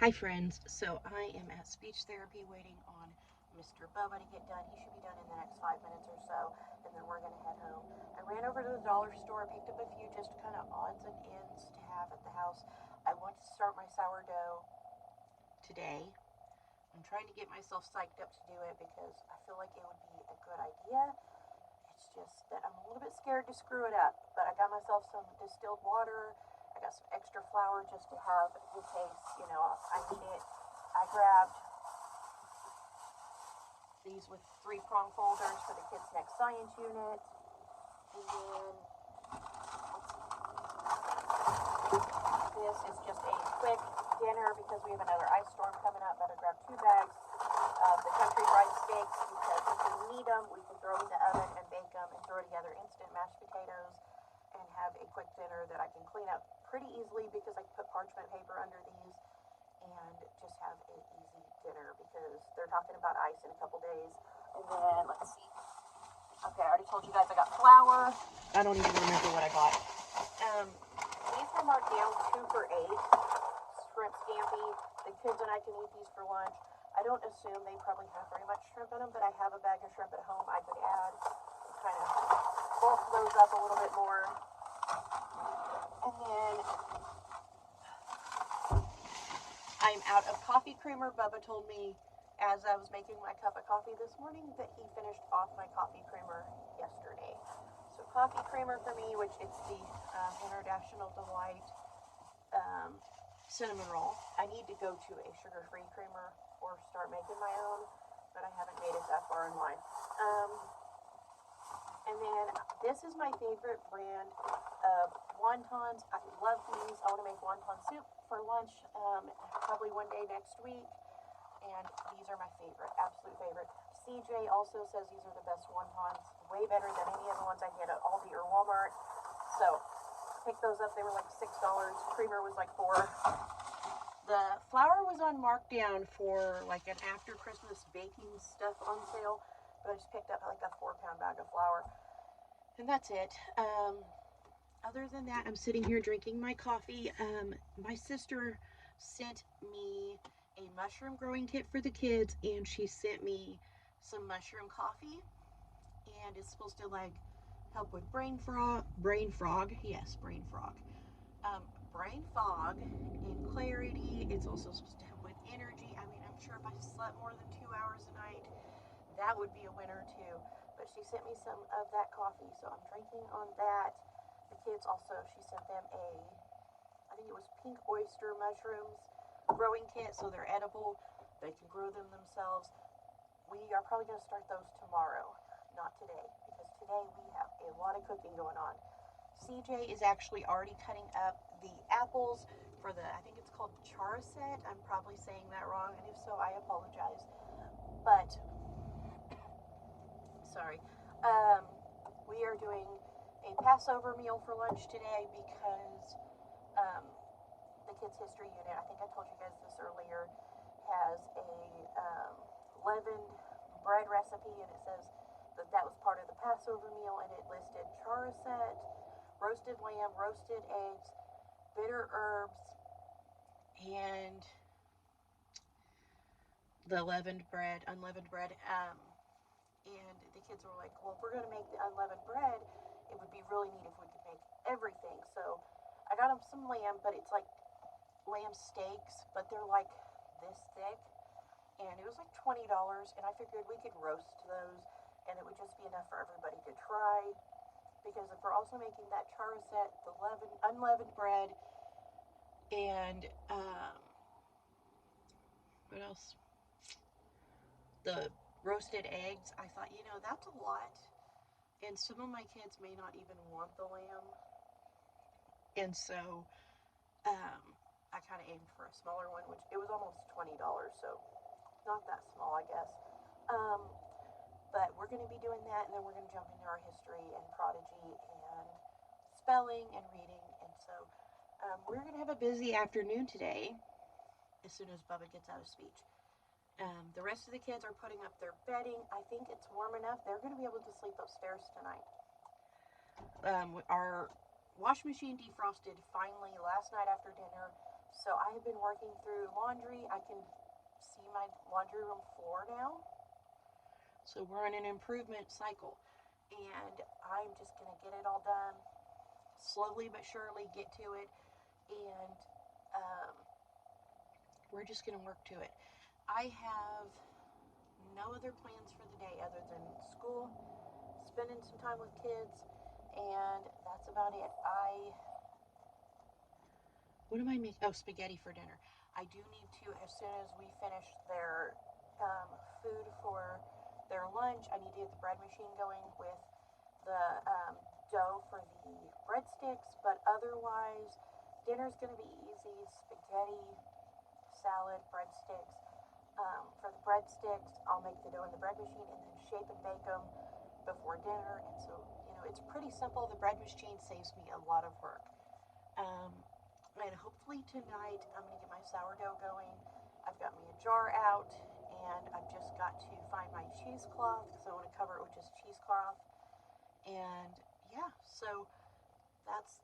Hi friends, so I am at speech therapy waiting on Mr. Bubba to get done. He should be done in the next 5 minutes or so, and then we're going to head home. I ran over to the dollar store, picked up a few just kind of odds and ends to have at the house. I want to start my sourdough today. I'm trying to get myself psyched up to do it because I feel like it would be a good idea. It's just that I'm a little bit scared to screw it up, but I got myself some distilled water. I got some extra flour just to have in case, I need it. I grabbed these with 3-prong folders for the kids' next science unit. And then this is just a quick dinner because we have another ice storm coming up. Better grab 2 bags of the country fried steaks because if we need them, we can throw them in the oven and bake them and throw together instant mashed potatoes and have a quick dinner that I can clean up pretty easily because I can put parchment paper under these and just have an easy dinner because they're talking about ice in a couple days. And then, let's see. Okay, I already told you guys I got flour. I don't even remember what I got. These were marked down 2 for $8. Shrimp scampi. The kids and I can eat these for lunch. I don't assume they probably have very much shrimp in them, but I have a bag of shrimp at home I could add and kind of bulk those up a little bit more. And then I'm out of coffee creamer. Bubba told me as I was making my cup of coffee this morning that he finished off my coffee creamer yesterday. So coffee creamer for me, which it's the International Delight cinnamon roll. I need to go to a sugar-free creamer or start making my own, but I haven't made it that far in line. And then this is my favorite brand of wontons. I love these. I want to make wonton soup for lunch probably one day next week. And these are my favorite, absolute favorite. CJ also says these are the best wontons, way better than any of the ones I get at Aldi or Walmart. So pick those up. They were like $6. Creamer was like $4. The flour was on markdown for like an after Christmas baking stuff on sale. But I just picked up like a 4-pound bag of flour. And that's it. Other than that, I'm sitting here drinking my coffee. My sister sent me a mushroom growing kit for the kids, and she sent me some mushroom coffee. And it's supposed to like help with brain fog. Brain fog. Brain fog and clarity. It's also supposed to help with energy. I mean, I'm sure if I slept more than 2 hours a night, that would be a winner too. But she sent me some of that coffee, so I'm drinking on that. The kids also, she sent them I think it was pink oyster mushrooms growing kit, so they're edible. They can grow them themselves. We are probably going to start those tomorrow, not today, because today we have a lot of cooking going on. CJ is actually already cutting up the apples for I think it's called charset. I'm probably saying that wrong, and if so, I apologize. But sorry. We are doing a Passover meal for lunch today because the kids' history unit, I think I told you guys this earlier, has a leavened bread recipe, and it says that was part of the Passover meal, and it listed charset, roasted lamb, roasted eggs, bitter herbs, and the unleavened bread. And the kids were like, well, if we're going to make the unleavened bread, it would be really neat if we could make everything. So I got them some lamb, but it's like lamb steaks, but they're like this thick. And it was like $20, and I figured we could roast those, and it would just be enough for everybody to try. Because if we're also making that charset, the unleavened bread, and what else? The roasted eggs, I thought, that's a lot. And some of my kids may not even want the lamb. And so I kind of aimed for a smaller one, which it was almost $20, so not that small, I guess. But we're going to be doing that, and then we're going to jump into our history and prodigy and spelling and reading. And so we're going to have a busy afternoon today as soon as Bubba gets out of speech. The rest of the kids are putting up their bedding. I think it's warm enough. They're going to be able to sleep upstairs tonight. Our wash machine defrosted finally last night after dinner. So I have been working through laundry. I can see my laundry room floor now. So we're in an improvement cycle. And I'm just going to get it all done. Slowly but surely get to it. And we're just going to work to it. I have no other plans for the day other than school, spending some time with kids, and that's about it. What am I making? Oh, spaghetti for dinner. I do need to, as soon as we finish their food for their lunch, I need to get the bread machine going with the dough for the breadsticks, but otherwise, dinner's going to be easy. Spaghetti, salad, breadsticks. For the breadsticks, I'll make the dough in the bread machine and then shape and bake them before dinner. And so, it's pretty simple. The bread machine saves me a lot of work. And hopefully tonight I'm going to get my sourdough going. I've got me a jar out, and I've just got to find my cheesecloth because I want to cover it with just cheesecloth. And yeah, so that's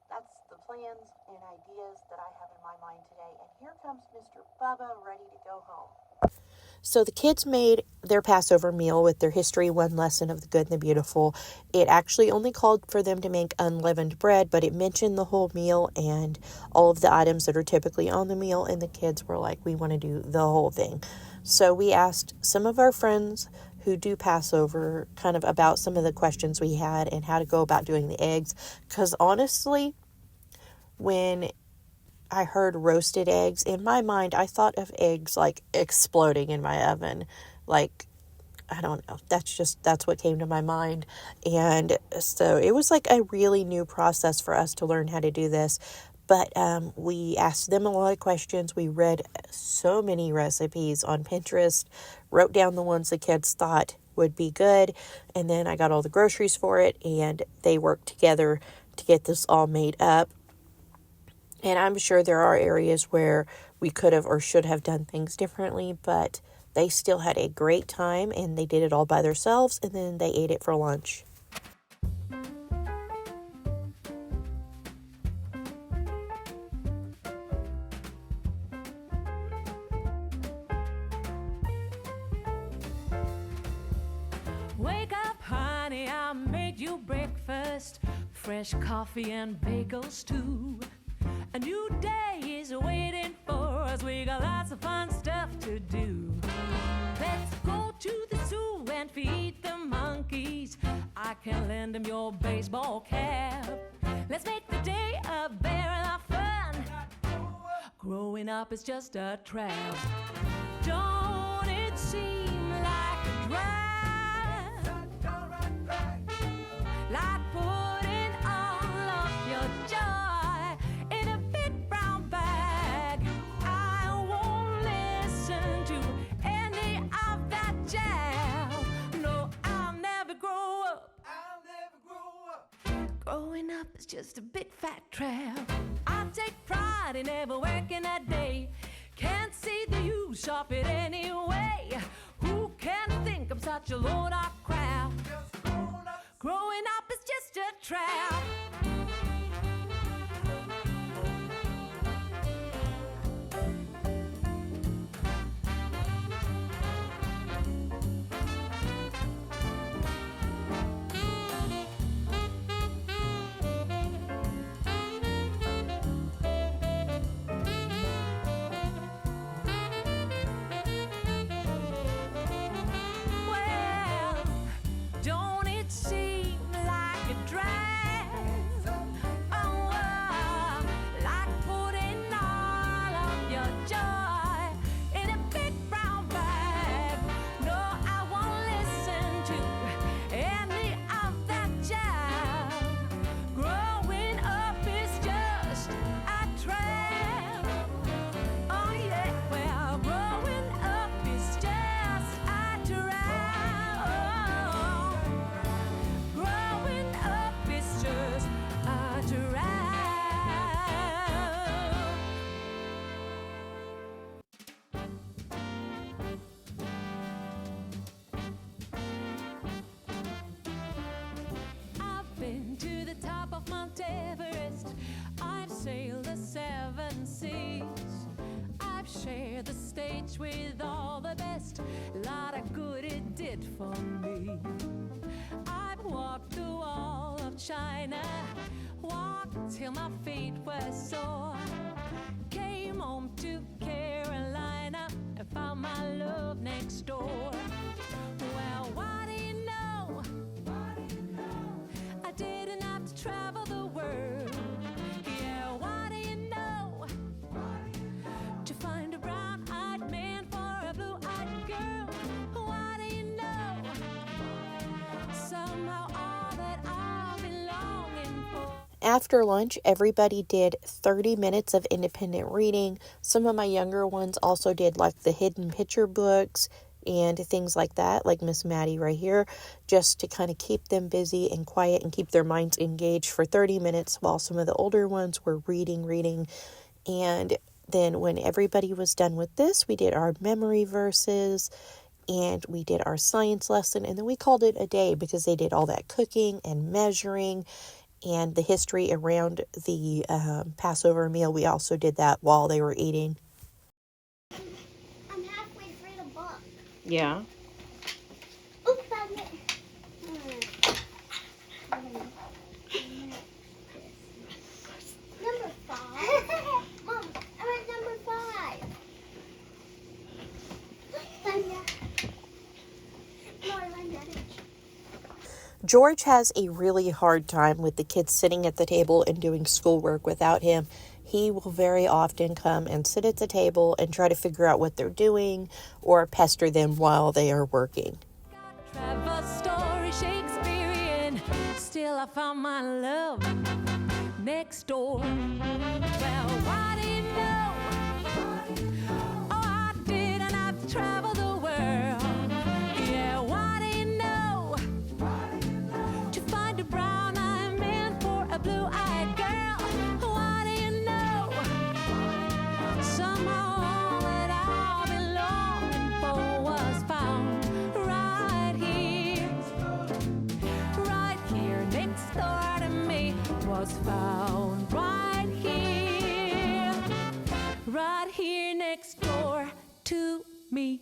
the plans and ideas that I have in my mind today. And here comes Mr. Bubba ready to go home. So the kids made their Passover meal with their History 1 lesson of the good and the beautiful. It actually only called for them to make unleavened bread, but it mentioned the whole meal and all of the items that are typically on the meal, and the kids were like, we want to do the whole thing. So we asked some of our friends who do Passover kind of about some of the questions we had and how to go about doing the eggs, because honestly, when I heard roasted eggs, in my mind, I thought of eggs like exploding in my oven. Like, I don't know. That's what came to my mind. And so it was like a really new process for us to learn how to do this. But we asked them a lot of questions. We read so many recipes on Pinterest, wrote down the ones the kids thought would be good. And then I got all the groceries for it, and they worked together to get this all made up. And I'm sure there are areas where we could have or should have done things differently, but they still had a great time, and they did it all by themselves, and then they ate it for lunch. Wake up, honey, I made you breakfast. Fresh coffee and bagels too. A new day is waiting for us. We got lots of fun stuff to do. Let's go to the zoo and feed the monkeys. I can lend them your baseball cap. Let's make the day a very lot of fun. Growing up is just a trap. Don't it seem like a drag? Like putting all of your joy in a big brown bag. I won't listen to any of that jazz. No, I'll never grow up. Growing up is just a big fat trap. I take pride in never working a day. Can't see the use of it anyway. Who can think I'm such a load of crap? Growing up is just a trap. Well, don't it seem like a drag? top of Mount Everest. I've sailed the 7 seas. I've shared the stage with all the best. Lot of good it did for me. I've walked the wall of China, walked till my feet were sore. Came home to Carolina and found my love next door. Well, what do you know? I didn't have to travel the world. Yeah, what do you know? To find a brown-eyed man for a blue-eyed girl. What do you know? Somehow all that I've been longing for. After lunch, everybody did 30 minutes of independent reading. Some of my younger ones also did like the hidden picture books and things like that, like Miss Maddie right here, just to kind of keep them busy and quiet and keep their minds engaged for 30 minutes while some of the older ones were reading. And then when everybody was done with this, we did our memory verses and we did our science lesson, and then we called it a day because they did all that cooking and measuring and the history around the Passover meal. We also did that while they were eating. I'm halfway through the book. Yeah. Oops, I missed. Number 5. Mom, I'm at number 5. Linda. No, Linda. George has a really hard time with the kids sitting at the table and doing schoolwork without him. He will very often come and sit at the table and try to figure out what they're doing or pester them while they are working. Travel story Shakespearean. Still I found my love next door. Well, what do you know? Oh, I didn't have to travel the world. Yeah, what do you know? To find a brown-eyed man for a blue-eyed girl. What do you know? Somehow all that I've been longing for was found right here next door to me. Was found right here next door to me.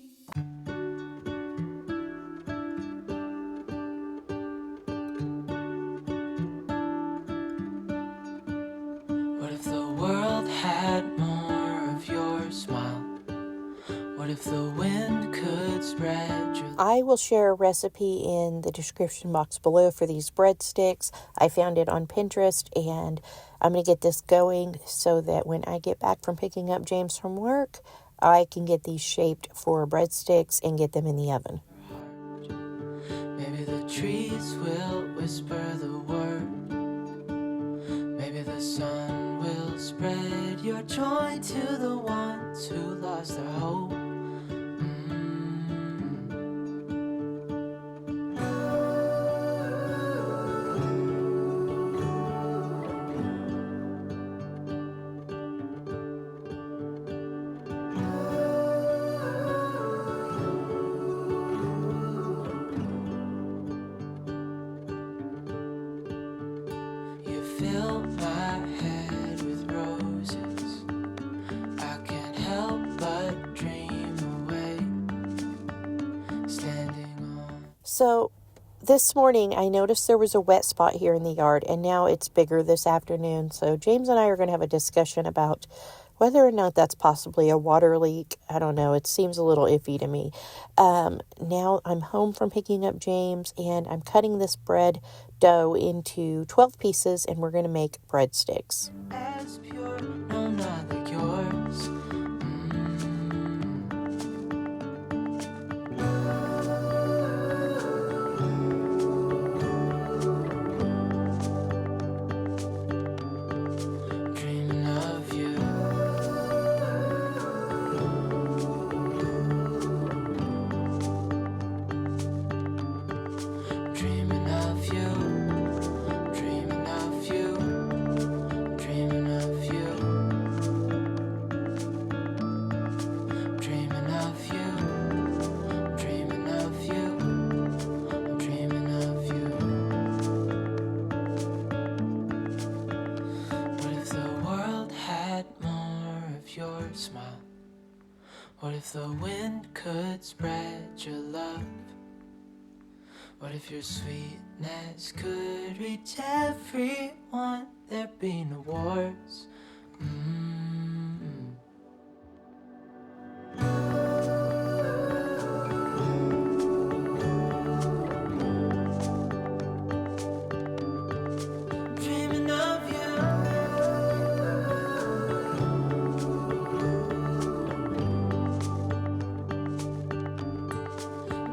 What if the world had more of your smile? What if the wind could spread your... I will share a recipe in the description box below for these breadsticks. I found it on Pinterest, and I'm going to get this going so that when I get back from picking up James from work, I can get these shaped for breadsticks and get them in the oven. Maybe the trees will whisper the word. Maybe the sun will spread your joy to the ones who lost their hope. Fill my head with roses. I can't help but dream away. Standing on. So this morning I noticed there was a wet spot here in the yard, and now it's bigger this afternoon. So James and I are going to have a discussion about whether or not that's possibly a water leak. I don't know. It seems a little iffy to me. Now I'm home from picking up James, and I'm cutting this bread dough into 12 pieces, and we're going to make breadsticks. As pure, no, not like yours. Dreaming of you. Dreaming of you. Dreaming of you. Dreaming of you. What if the wind could spread your love? What if your sweetness could reach everyone? There'd be no wars. Dreaming of you.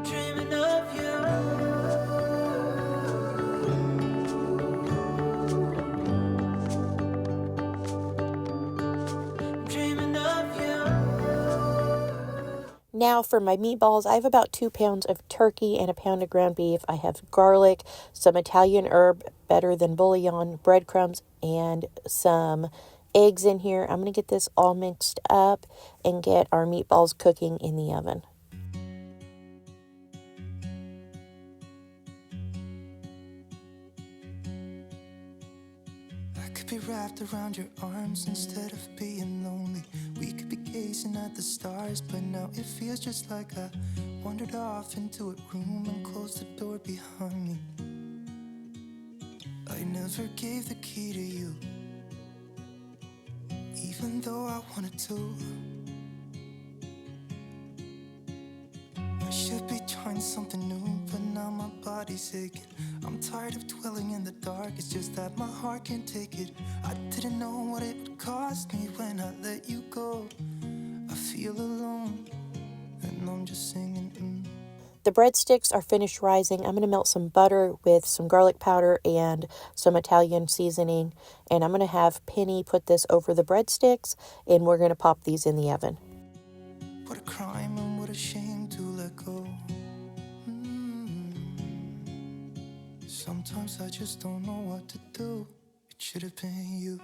Dreaming of you. Dreaming of you. Now for my meatballs, I have about 2 pounds of turkey and a pound of ground beef. I have garlic, some Italian herb, better than bouillon, breadcrumbs, and some eggs in here. I'm going to get this all mixed up and get our meatballs cooking in the oven. I could be wrapped around your arms instead of being lonely. We could be gazing at the stars, but now it feels just like I wandered off into a room and closed the door behind me. I never gave the key to you, even though I wanted to. I should be trying something new, but now my body's aching. I'm tired of dwelling in the dark, it's just that my heart can't take it. I didn't know what it would cost me when I let you go. I feel alone, and I'm just singing. The breadsticks are finished rising. I'm going to melt some butter with some garlic powder and some Italian seasoning. And I'm going to have Penny put this over the breadsticks, and we're going to pop these in the oven. What a crime and what a shame to let go. Sometimes I just don't know what to do. It should have been you.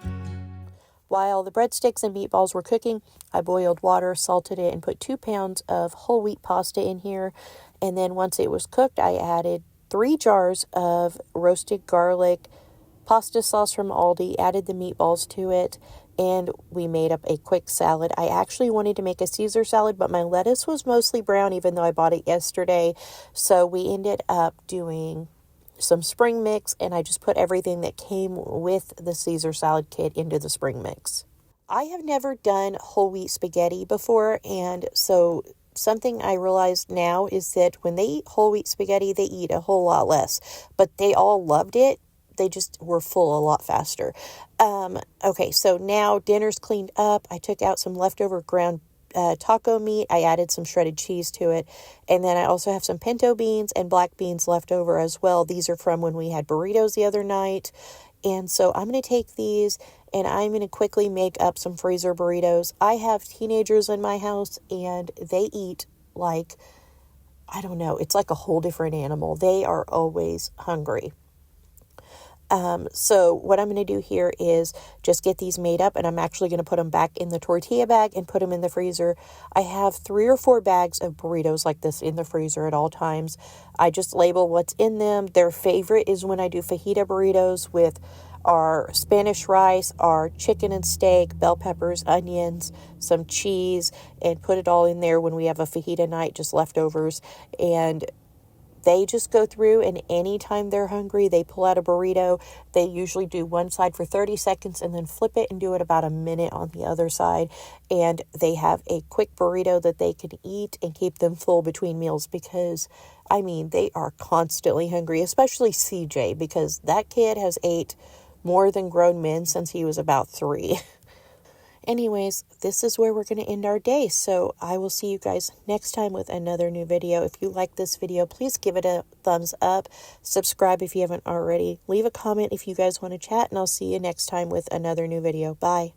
While the breadsticks and meatballs were cooking, I boiled water, salted it, and put 2 pounds of whole wheat pasta in here. And then once it was cooked, I added 3 jars of roasted garlic pasta sauce from Aldi, added the meatballs to it, and we made up a quick salad. I actually wanted to make a Caesar salad, but my lettuce was mostly brown, even though I bought it yesterday. So we ended up doing some spring mix, and I just put everything that came with the Caesar salad kit into the spring mix. I have never done whole wheat spaghetti before, and so something I realized now is that when they eat whole wheat spaghetti, they eat a whole lot less, but they all loved it. They just were full a lot faster. Okay, so now dinner's cleaned up. I took out some leftover ground taco meat. I added some shredded cheese to it. And then I also have some pinto beans and black beans left over as well. These are from when we had burritos the other night. And so I'm going to take these and I'm going to quickly make up some freezer burritos. I have teenagers in my house and they eat like, I don't know, it's like a whole different animal. They are always hungry. So what I'm going to do here is just get these made up, and I'm actually going to put them back in the tortilla bag and put them in the freezer. I have 3 or 4 bags of burritos like this in the freezer at all times. I just label what's in them. Their favorite is when I do fajita burritos with our Spanish rice, our chicken and steak, bell peppers, onions, some cheese, and put it all in there when we have a fajita night, just leftovers. And they just go through, and anytime they're hungry, they pull out a burrito. They usually do one side for 30 seconds and then flip it and do it about a minute on the other side. And they have a quick burrito that they can eat and keep them full between meals because, I mean, they are constantly hungry, especially CJ, because that kid has ate more than grown men since he was about 3. Anyways, this is where we're going to end our day. So I will see you guys next time with another new video. If you like this video, please give it a thumbs up. Subscribe if you haven't already. Leave a comment if you guys want to chat, and I'll see you next time with another new video. Bye.